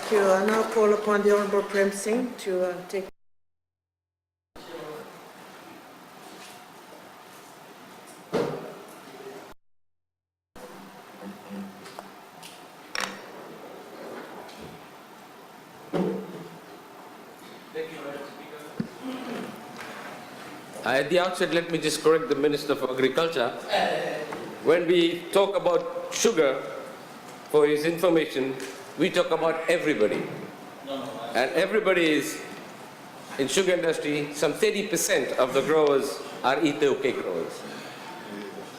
Thank you. I now call upon the Hon Prem Singh to take. At the outset, let me just correct the Minister for Agriculture. When we talk about sugar, for his information, we talk about everybody. And everybody is, in sugar industry, some 30% of the growers are Ethiopia growers.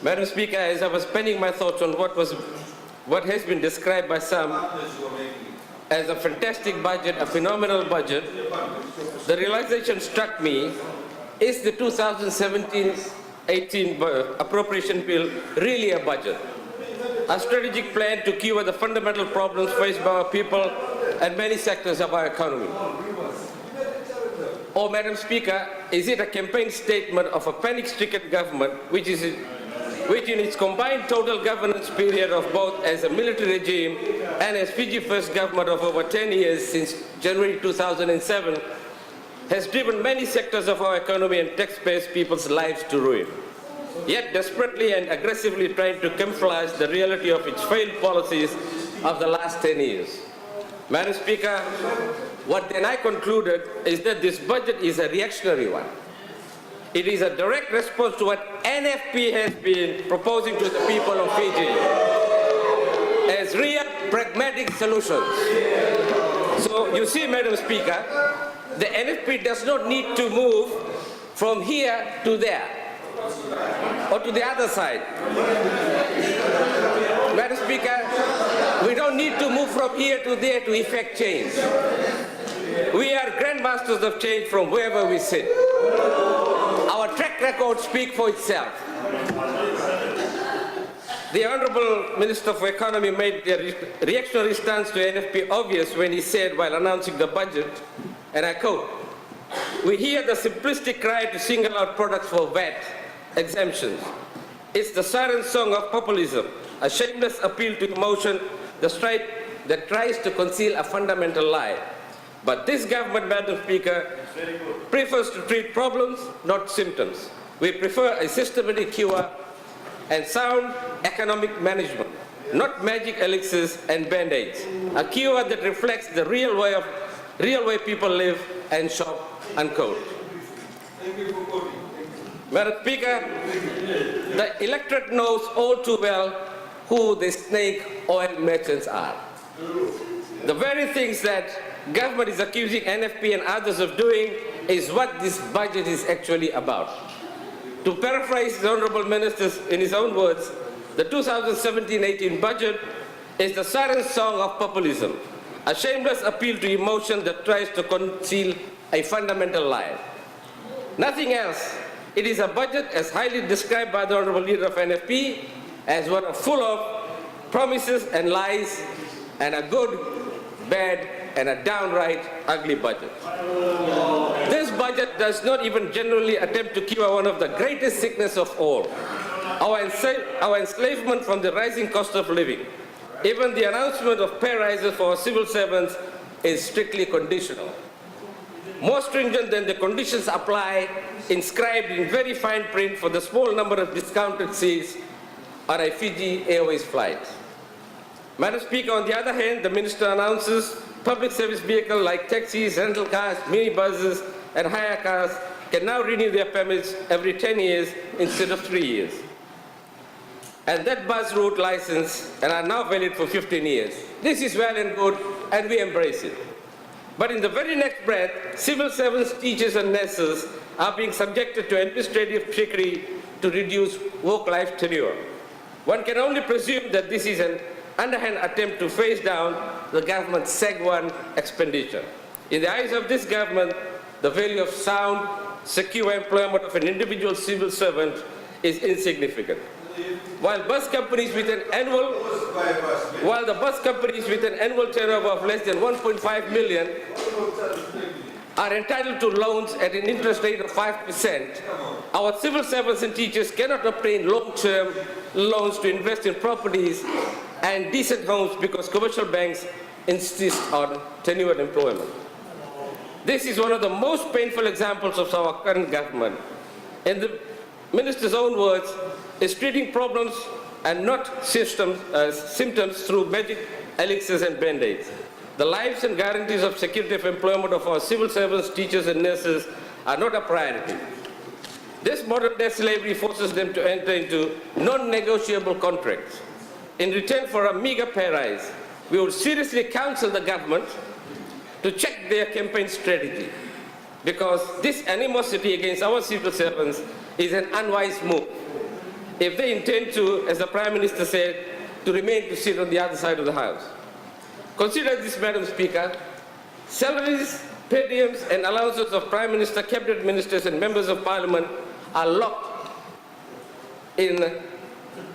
Madam Speaker, as I was penning my thoughts on what has been described by some as a fantastic budget, a phenomenal budget, the realization struck me, is the 2017-18 appropriation bill really a budget? A strategic plan to cure the fundamental problems faced by our people and many sectors of our economy? Or, Madam Speaker, is it a campaign statement of a panic-stricken government which in its combined total governance period of both as a military regime and as Fiji first government of over 10 years since January 2007 has driven many sectors of our economy and taxpayers' people's lives to ruin, yet desperately and aggressively trying to camouflage the reality of its failed policies of the last 10 years? Madam Speaker, what then I concluded is that this budget is a reactionary one. It is a direct response to what NFP has been proposing to the people of Fiji as real pragmatic solutions. So you see, Madam Speaker, the NFP does not need to move from here to there or to the other side. Madam Speaker, we don't need to move from here to there to effect change. We are grandmasters of change from wherever we sit. Our track record speaks for itself. The Honourable Minister for Economy made the reactionary stance to NFP obvious when he said, while announcing the budget, and I quote, "We hear the simplistic cry to single out products for VAT exemptions. It's the siren song of populism, a shameless appeal to emotion, the stride that tries to conceal a fundamental lie. But this government, Madam Speaker, prefers to treat problems, not symptoms. We prefer a systematic cure and sound economic management, not magic elixirs and band-aids. A cure that reflects the real way people live and shop," unquote. Madam Speaker, the electorate knows all too well who the snake oil merchants are. The very things that government is accusing NFP and others of doing is what this budget is actually about. To paraphrase the Honourable Minister in his own words, the 2017-18 budget is the siren song of populism, a shameless appeal to emotion that tries to conceal a fundamental lie. Nothing else. It is a budget as highly described by the Honourable Leader of NFP as one full of promises and lies, and a good, bad, and a downright ugly budget. This budget does not even generally attempt to cure one of the greatest sickness of all, our enslavement from the rising cost of living. Even the announcement of pay rises for our civil servants is strictly conditional. More stringent than the conditions apply, inscribed in very fine print for the small number of discounted seats on a Fiji Airways flight. Madam Speaker, on the other hand, the Minister announces public service vehicles like taxis, rental cars, minibuses, and hire cars can now renew their permits every 10 years instead of 3 years. And that bus route license are now valid for 15 years. This is well and good, and we embrace it. But in the very next breath, civil servants, teachers, and nurses are being subjected to administrative trickery to reduce work-life tenure. One can only presume that this is an underhand attempt to phase down the government's Seg-1 expenditure. In the eyes of this government, the value of sound, secure employment of an individual civil servant is insignificant. While the bus companies with an annual turnover of less than 1.5 million are entitled to loans at an interest rate of 5%, our civil servants and teachers cannot obtain long-term loans to invest in properties and decent homes because commercial banks insist on tenured employment. This is one of the most painful examples of our current government. In the minister's own words, is treating problems and not symptoms through magic elixirs and band-aids. The lives and guarantees of security of employment of our civil servants, teachers and nurses are not a priority. This modern-day slavery forces them to enter into non-negotiable contracts. In return for a meager pay rise, we would seriously counsel the government to check their campaign strategy, because this animosity against our civil servants is an unwise move. If they intend to, as the Prime Minister said, to remain to sit on the other side of the House. Consider this, Madam Speaker. Salaries, pay diems and allowances of Prime Minister, Cabinet Ministers and Members of Parliament are locked in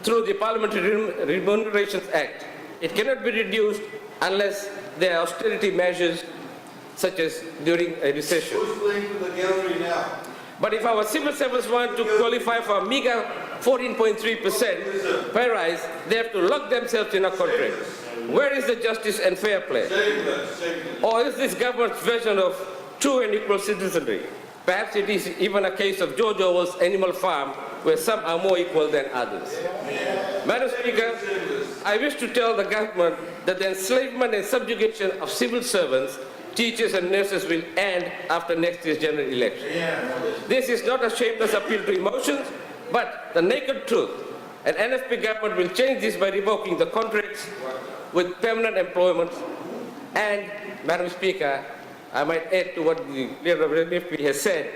through the Parliamentary Remunerations Act. It cannot be reduced unless there are austerity measures, such as during a recession. Who's playing for the gallery now? But if our civil servants want to qualify for a meager 14.3% pay rise, they have to lock themselves in a contract. Where is the justice and fair play? Or is this government's version of true and equal citizenry? Perhaps it is even a case of George Orwell's Animal Farm, where some are more equal than others. Madam Speaker, I wish to tell the government that the enslavement and subjugation of civil servants, teachers and nurses will end after next year's general election. This is not a shameless appeal to emotions, but the naked truth. An NFP government will change this by revoking the contracts with permanent employment. And, Madam Speaker, I might add to what the leader of the NFP has said,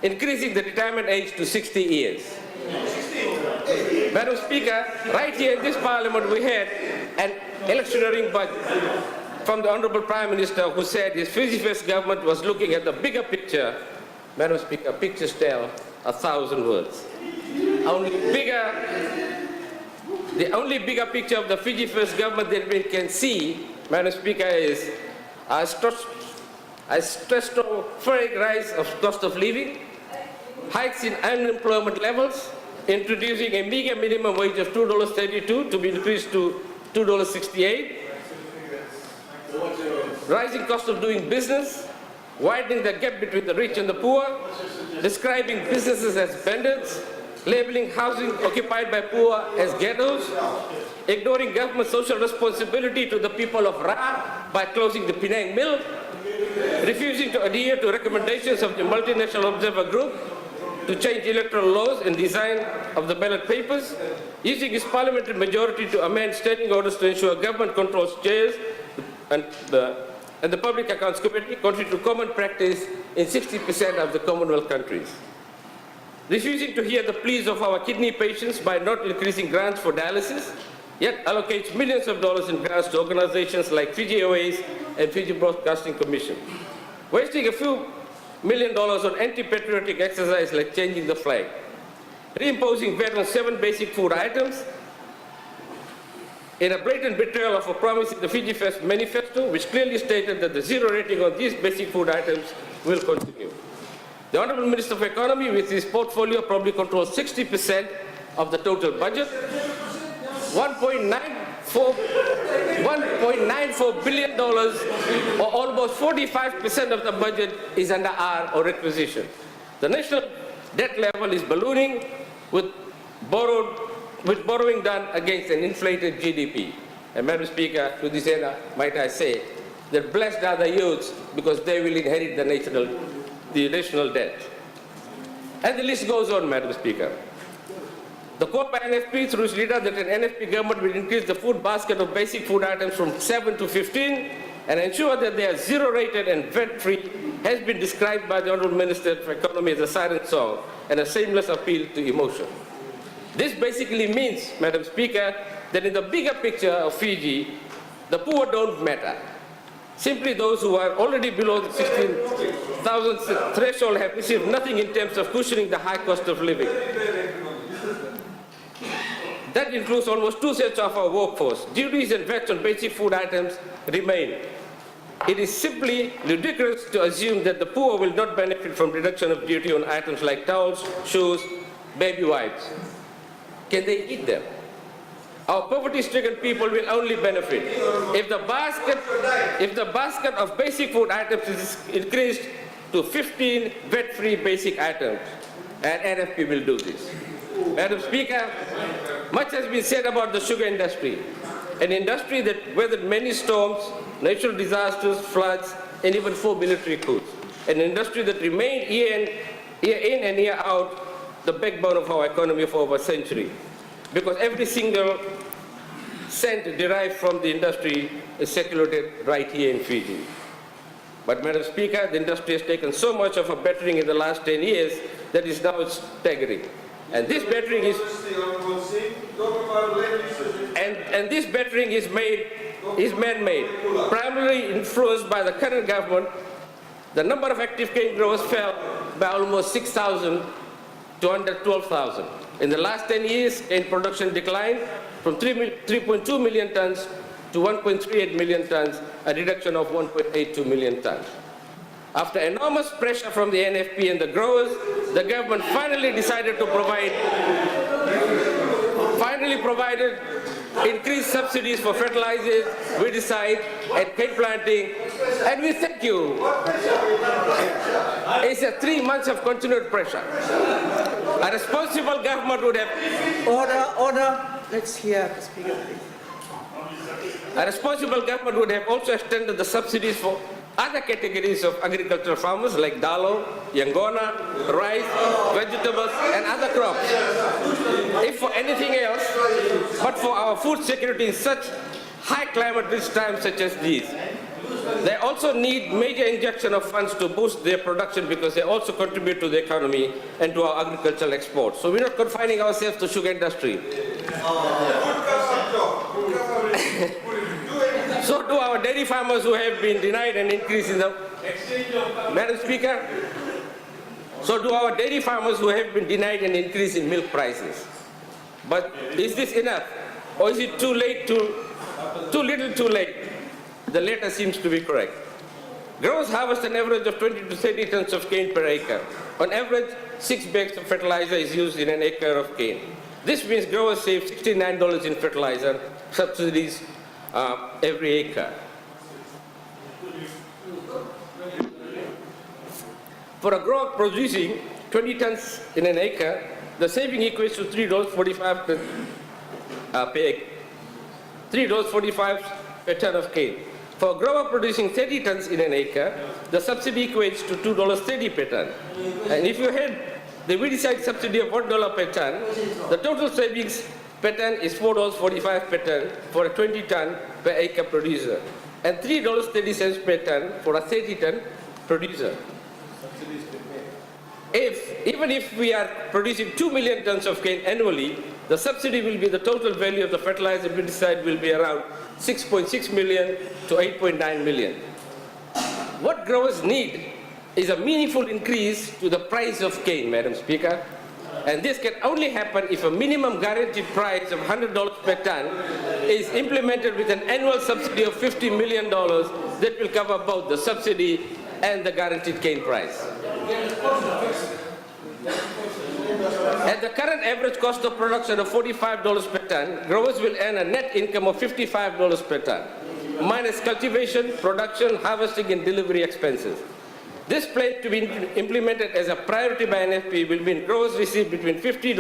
increasing the retirement age to 60 years. Madam Speaker, right here in this Parliament we had an electioneering budget from the Honorable Prime Minister, who said his Fiji First government was looking at the bigger picture. Madam Speaker, pictures tell 1,000 words. The only bigger picture of the Fiji First government that we can see, Madam Speaker, is a stratospheric rise of cost of living, hikes in unemployment levels, introducing a meager minimum wage of $2.32 to be increased to $2.68, rising cost of doing business, widening the gap between the rich and the poor, describing businesses as bandits, labeling housing occupied by poor as ghettos, ignoring government social responsibility to the people of Ra by closing the Penang mill, refusing to adhere to recommendations of the Multinational Observer Group to change electoral laws and design of the ballot papers, using its parliamentary majority to amend standing orders to ensure government controls chairs and the Public Accounts Committee, contrary to common practice in 60% of the Commonwealth countries. Refusing to hear the pleas of our kidney patients by not increasing grants for dialysis, yet allocates millions of dollars in grants to organizations like Fiji Airways and Fiji Broadcasting Commission. Wasting a few $1 million on anti-patriotic exercise like changing the flag. Reimposing VAT on 7 basic food items in a blatant betrayal of a promise in the Fiji First manifesto, which clearly stated that the zero rating on these basic food items will continue. The Honourable Minister of Economy, with his portfolio, probably controls 60% of the total budget. $1.94 billion, or almost 45% of the budget, is under R or requisition. The national debt level is ballooning with borrowing done against an inflated GDP. And Madam Speaker, to this end, might I say, that blessed are the youths because they will inherit the national debt. And the list goes on, Madam Speaker. The quote by NFP through its leader that an NFP government will increase the food basket of basic food items from 7 to 15 and ensure that they are zero rated and VAT-free has been described by the Honourable Minister for Economy as a siren song and a shameless appeal to emotion. This basically means, Madam Speaker, that in the bigger picture of Fiji, the poor don't matter. Simply those who are already below the 16,000 threshold have received nothing in terms of cushioning the high cost of living. That includes almost 2/3 of our workforce. Duties and VAT on basic food items remain. It is simply ludicrous to assume that the poor will not benefit from reduction of duty on items like towels, shoes, baby wipes. Can they eat them? our poverty-stricken people will only benefit. If the basket of basic food items is increased to 15 VAT-free basic items, and NFP will do this. Madam Speaker, much has been said about the sugar industry, an industry that weathered many storms, natural disasters, floods, and even 4 military coups. An industry that remained year in and year out the backbone of our economy for over a century, because every single cent derived from the industry is circulated right here in Fiji. But Madam Speaker, the industry has taken so much of a battering in the last 10 years that is now staggering. And this battering is this battering is man-made, primarily influenced by the current government. The number of active cane growers fell by almost 6,000 to under 12,000. In the last 10 years, cane production declined from 3.2 million tons to 1.38 million tons, a reduction of 1.82 million tons. After enormous pressure from the NFP and the growers, the government finally decided to provided increased subsidies for fertilizers, weedicide, and cane planting, and we thank you. It's 3 months of continued pressure. A responsible government would have... Order. Let's hear the speaker, please. A responsible government would have also extended the subsidies for other categories of agricultural farmers like dalo, yangona, rice, vegetables, and other crops. If for anything else, but for our food security in such high climate risk times such as these. They also need major injection of funds to boost their production because they also contribute to the economy and to our agricultural exports. So we're not confining ourselves to sugar industry. So do our dairy farmers who have been denied an increase in the... Madam Speaker, so do our dairy farmers who have been denied an increase in milk prices. But is this enough? Or is it too late, too little too late? The latter seems to be correct. Growers harvest an average of 20 to 30 tons of cane per acre. On average, 6 bags of fertilizer is used in an acre of cane. This means growers save $69 in fertilizer subsidies every acre. For a grower producing 20 tons in an acre, the saving equates to $3.45 per acre. $3.45 per ton of cane. For a grower producing 30 tons in an acre, the subsidy equates to $2.30 per ton. And if you had the weedicide subsidy of $1 per ton, the total savings per ton is $4.45 per ton for a 20 ton per acre producer, and $3.30 per ton for a 30 ton producer. Even if we are producing 2 million tons of cane annually, the subsidy will be the total value of the fertilizer weedicide will be around 6.6 million to 8.9 million. What growers need is a meaningful increase to the price of cane, Madam Speaker. And this can only happen if a minimum guaranteed price of $100 per ton is implemented with an annual subsidy of $50 million that will cover both the subsidy and the guaranteed cane price. At the current average cost of production of $45 per ton, growers will earn a net income of $55 per ton, minus cultivation, production, harvesting, and delivery expenses. This plan to be implemented as a priority by NFP will mean growers receive between $50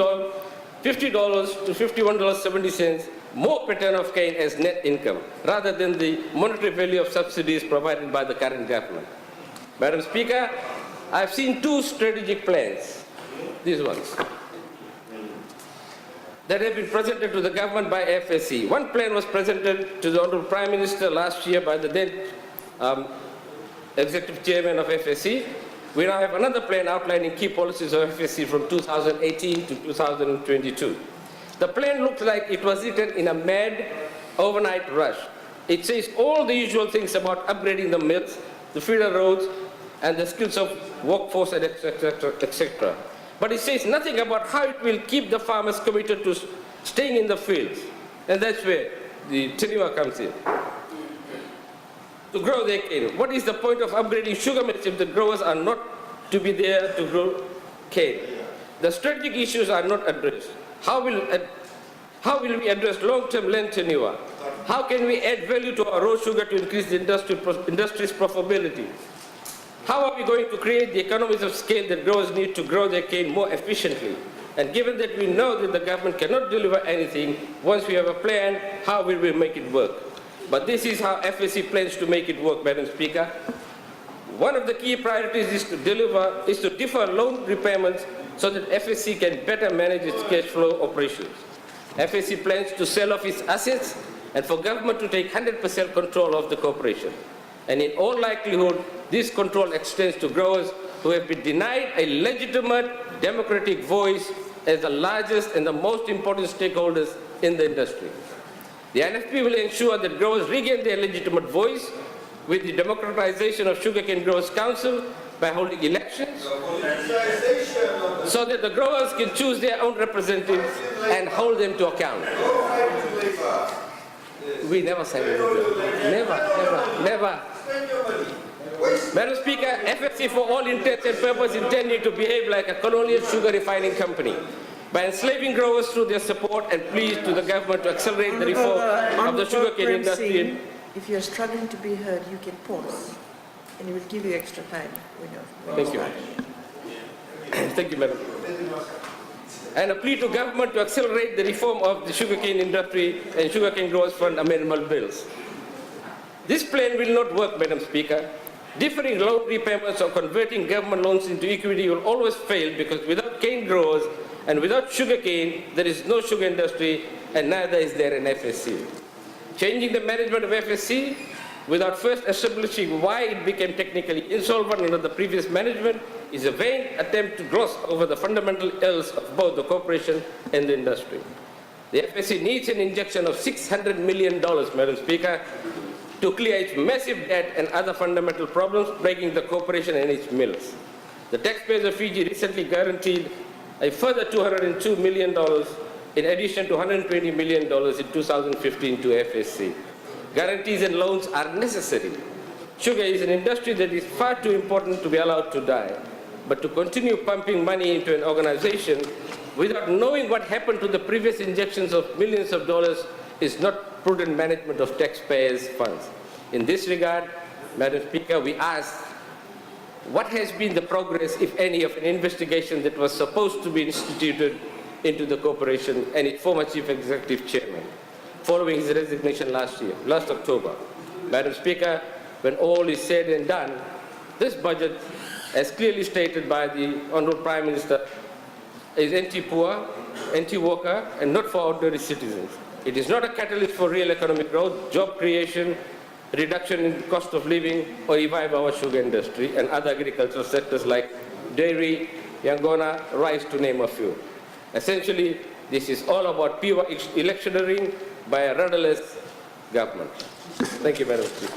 to $51.70 more per ton of cane as net income, rather than the monetary value of subsidies provided by the current government. Madam Speaker, I've seen 2 strategic plans, these ones, that have been presented to the government by FSC. One plan was presented to the Honorable Prime Minister last year by the then Executive Chairman of FSC. We now have another plan outlining key policies of FSC from 2018 to 2022. The plan looks like it was written in a mad, overnight rush. It says all the usual things about upgrading the mills, the feeder roads, and the skills of workforce, and etc. But it says nothing about how it will keep the farmers committed to staying in the fields. And that's where the tenure comes in. To grow their cane. What is the point of upgrading sugar mills if the growers are not to be there to grow cane? The strategic issues are not addressed. How will How will we address long-term land tenure? How can we add value to our raw sugar to increase the industry's profitability? How are we going to create the economies of scale that growers need to grow their cane more efficiently? And given that we know that the government cannot deliver anything, once we have a plan, how will we make it work? But this is how FSC plans to make it work, Madam Speaker. One of the key priorities is to defer loan repayments so that FSC can better manage its cash flow operations. FSC plans to sell off its assets and for government to take 100% control of the corporation. And in all likelihood, this control extends to growers who have been denied a legitimate democratic voice as the largest and the most important stakeholders in the industry. The NFP will ensure that growers regain their legitimate voice with the democratization of Sugarcane Growers Council by holding elections so that the growers can choose their own representatives and hold them to account. We never said it. Never. Madam Speaker, FSC for all intents and purposes intended to behave like a colonial sugar refining company by enslaving growers through their support and pleas to the government to accelerate the reform of the sugarcane industry. If you're struggling to be heard, you can pause, and we'll give you extra time. Thank you. Thank you, Madam. And a plea to government to accelerate the reform of the sugarcane industry and sugarcane growers fund amendment bills. This plan will not work, Madam Speaker. Differing loan repayments or converting government loans into equity will always fail because without cane growers and without sugarcane, there is no sugar industry and neither is there an FSC. Changing the management of FSC without first establishing why it became technically insolvent under the previous management is a vain attempt to gloss over the fundamental ills of both the corporation and the industry. The FSC needs an injection of $600 million, Madam Speaker, to clear its massive debt and other fundamental problems plaguing the corporation and its mills. The taxpayers of Fiji recently guaranteed a further $202 million in addition to $120 million in 2015 to FSC. Guarantees and loans are necessary. Sugar is an industry that is far too important to be allowed to die. But to continue pumping money into an organization without knowing what happened to the previous injections of millions of dollars is not prudent management of taxpayers' funds. In this regard, Madam Speaker, we ask, what has been the progress, if any, of an investigation that was supposed to be instituted into the corporation and its former chief executive chairman, following his resignation last October? Madam Speaker, when all is said and done, this budget, as clearly stated by the Honorable Prime Minister, is anti-poor, anti-worker, and not for ordinary citizens. It is not a catalyst for real economic growth, job creation, reduction in cost of living, or revive our sugar industry and other agricultural sectors like dairy, yangona, rice, to name a few. Essentially, this is all about pure electioneering by a rudderless government. Thank you, Madam Speaker.